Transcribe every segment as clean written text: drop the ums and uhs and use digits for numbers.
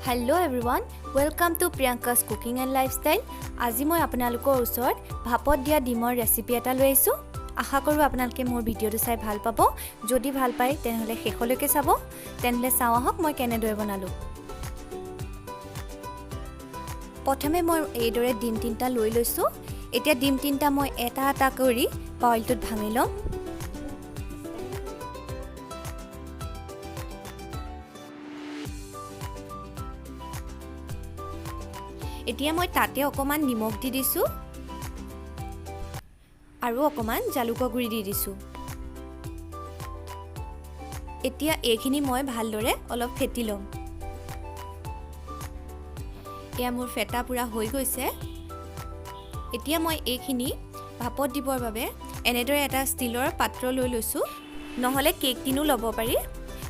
Hello everyone, welcome to Priyanka's Cooking and Lifestyle. আজি মই আপোনালোকৰ ওচৰত ভাপত দিয়া ডিমৰ ৰেচিপি এটা লৈ আইছো। আশা কৰো আপোনালোকে মোৰ ভিডিওটো চাই ভাল পাব। যদি ভাল পায় তেনহলে শেষলৈকে চাব। তেনহলে চাও আহক মই কেনেদৰে বনালো। প্ৰথমে মই এইদৰে ডিম তিনটা লৈ লৈছো। এতিয়া ডিম তিনটা মই এটা এটা কৰি বাউলটোত ভাঙি লম। এতিয়া মই তাতে অকমান নিমখ দি দিছো আৰু অকমান জালুকৰ গুৰি দি দিছো। এতিয়া এইখিনি মই ভালদৰে অলপ ফেটি লম। এয়া মোৰ ফেটা পুৰা হৈ গৈছে। এতিয়া মই এইখিনি ভাপত দিবৰ বাবে এনেদৰে এটা ষ্টিলৰ পাত্ৰ লৈ লৈছো। নহলে কেক টিনো ল'ব পাৰি।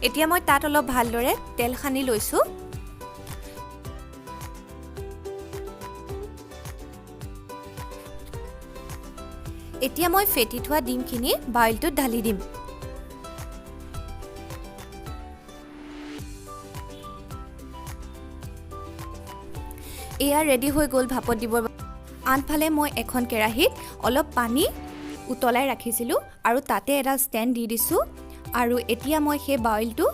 এতিয়া মই তাত অলপ ভালদৰে তেল সানি লৈছো। এতিয়া মই ফেটি থোৱা ডিমখিনি বাউলটোত ঢালি দিম। এয়া ৰেডি হৈ গ'ল ভাপত দিবৰ। আনফালে মই এখন কেৰাহীত অলপ পানী উতলাই ৰাখিছিলোঁ আৰু তাতে এটা ষ্টেণ্ড দি দিছোঁ আৰু এতিয়া মই সেই বাউলটো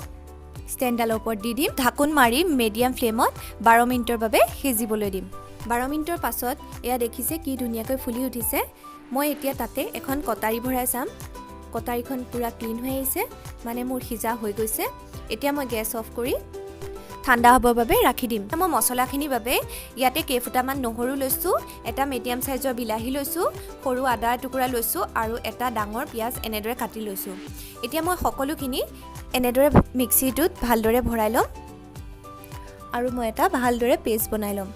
ষ্টেণ্ডডালৰ ওপৰত দি দিম। ঢাকোন মাৰি মিডিয়াম ফ্লেমত 12 মিনিটৰ বাবে সিজিবলৈ দিম। 12 মিনিটৰ পাছত এয়া দেখিছে কি ধুনীয়াকৈ ফুলি উঠিছে। মই এতিয়া তাতে এখন কটাৰী ভৰাই চাম। কটাৰীখন পুৰা ক্লিন হৈ আহিছে, মানে মোৰ সিজা হৈ গৈছে। এতিয়া মই গেছ অফ কৰি ঠাণ্ডা হ'বৰ বাবে ৰাখি দিম। মই মছলাখিনিৰ বাবে ইয়াতে কেইফুটামান নহৰু লৈছোঁ, এটা মিডিয়াম সাইজৰ বিলাহী লৈছোঁ, সৰু আদাৰ টুকুৰা লৈছোঁ আৰু এটা ডাঙৰ পিঁয়াজ এনেদৰে কাটি লৈছোঁ। এতিয়া মই সকলোখিনি এনেদৰে মিক্সিটোত ভালদৰে ভৰাই ল'ম আৰু মই এটা ভালদৰে পেষ্ট বনাই ল'ম।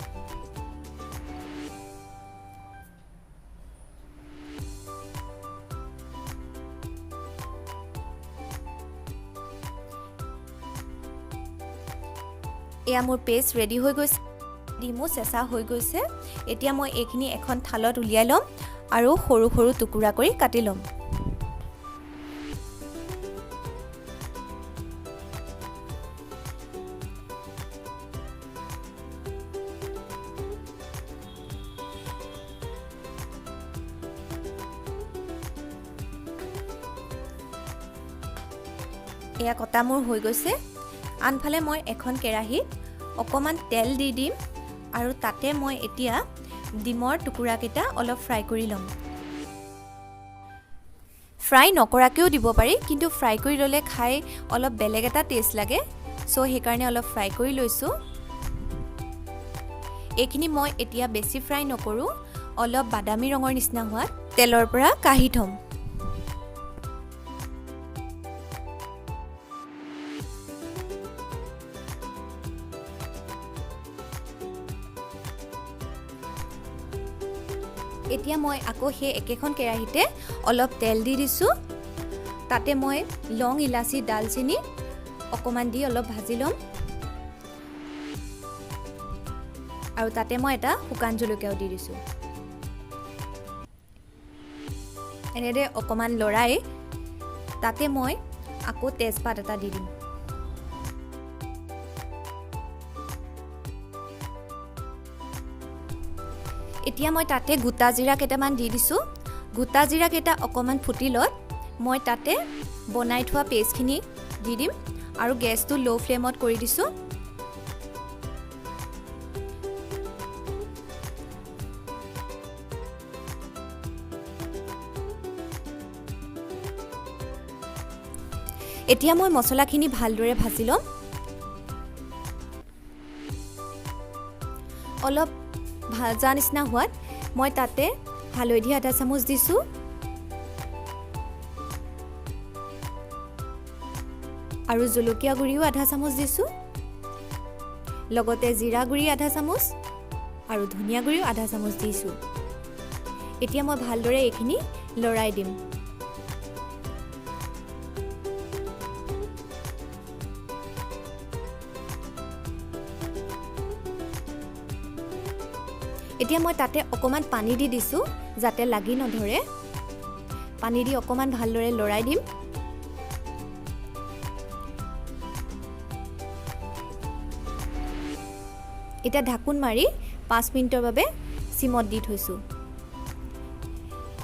এয়া মোৰ পেষ্ট ৰেডি হৈ গৈছে। ডিমো চেঁচা হৈ গৈছে। এতিয়া মই এইখিনি এখন থালত উলিয়াই ল'ম আৰু সৰু সৰু টুকুৰা কৰি কাটি ল'ম। এয়া কটা মোৰ হৈ গৈছে। আনফালে মই এখন কেৰাহীত অকমান তেল দি দিম আৰু তাতে মই এতিয়া ডিমৰ টুকুৰাকেইটা অলপ ফ্ৰাই কৰি ল'ম। ফ্ৰাই নকৰাকেও দিব পাৰি, কিন্তু ফ্ৰাই কৰি ল'লে খাই অলপ বেলেগ এটা টেষ্ট লাগে। চ' সেইকাৰণে অলপ ফ্ৰাই কৰি লৈছোঁ। এইখিনি মই এতিয়া বেছি ফ্ৰাই নকৰোঁ, অলপ বাদামী ৰঙৰ নিচিনা হোৱাত তেলৰ পৰা কাঢ়ি থ'ম। এতিয়া মই আকৌ সেই একেখন কেৰাহীতে অলপ তেল দি দিছোঁ। তাতে মই লং, ইলাচি, ডালচেনি অকমান দি অলপ ভাজি ল'ম আৰু তাতে মই এটা শুকান জলকীয়াও দি দিছোঁ। এনেদৰে অকমান লৰাই তাতে মই আকৌ তেজপাত এটা দি দিম। এতিয়া মই তাতে গোটা জিৰা কেইটামান দি দিছোঁ। গোটা জিৰা কেইটা অকমান ফুটিলত মই তাতে বনাই থোৱা পেষ্টখিনি দি দিম আৰু গেছটো ল' ফ্লেমত কৰি দিছোঁ। এতিয়া মই মছলাখিনি ভালদৰে ভাজি ল'ম। অলপ ভাজা নিচিনা হোৱাত মই তাতে হালধি আধা চামুচ দিছোঁ আৰু জলকীয়া গুড়িও আধা চামুচ দিছোঁ, লগতে জিৰা গুড়ি আধা চামুচ আৰু ধনিয়া গুড়িও আধা চামুচ দিছোঁ। এতিয়া মই ভালদৰে এইখিনি লৰাই দিম। এতিয়া মই তাতে অকমান পানী দি দিছোঁ যাতে লাগি নধৰে। পানী দি অকমান ভালদৰে লৰাই দিম। এতিয়া ঢাকোন মাৰি 5 মিনিটৰ বাবে সিমত দি থৈছোঁ।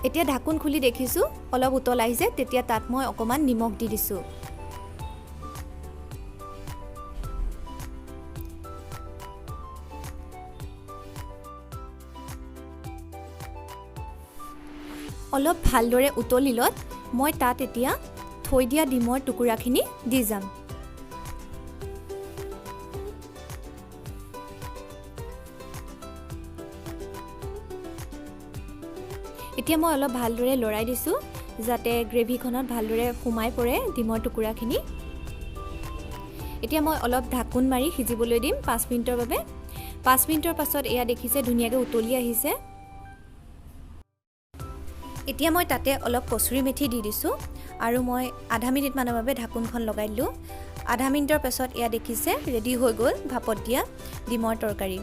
এতিয়া ঢাকোন খুলি দেখিছোঁ অলপ উতল আহিছে, তেতিয়া তাত মই অকণমান নিমখ দি দিছোঁ। অলপ ভালদৰে উতলিলত মই তাত এতিয়া থৈ দিয়া ডিমৰ টুকুৰাখিনি দি যাম। এতিয়া মই অলপ ভালদৰে লৰাই দিছোঁ যাতে গ্ৰেভিখনত ভালদৰে সোমাই পৰে ডিমৰ টুকুৰাখিনি। এতিয়া মই অলপ ঢাকোন মাৰি সিজিবলৈ দিম 5 মিনিটৰ বাবে। 5 মিনিটৰ পাছত এয়া দেখিছে ধুনীয়াকৈ উতলি আহিছে। এতিয়া মই তাতে অলপ কচুৰি মেথি দি দিছোঁ আৰু মই আধা মিনিটমানৰ বাবে ঢাকোনখন লগাই দিলোঁ। আধা মিনিটৰ পাছত এয়া দেখিছে ৰেডি হৈ গ'ল ভাপত দিয়া ডিমৰ তৰকাৰী।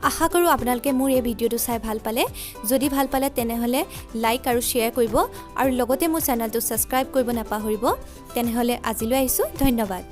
আশা কৰোঁ আপোনালোকে মোৰ এই ভিডিঅ'টো চাই ভাল পালে। যদি ভাল পালে তেনেহ'লে লাইক আৰু শ্বেয়াৰ কৰিব আৰু লগতে মোৰ চেনেলটো ছাবস্ক্ৰাইব কৰিব নাপাহৰিব। তেনেহ'লে আজিলৈ আহিছোঁ, ধন্যবাদ।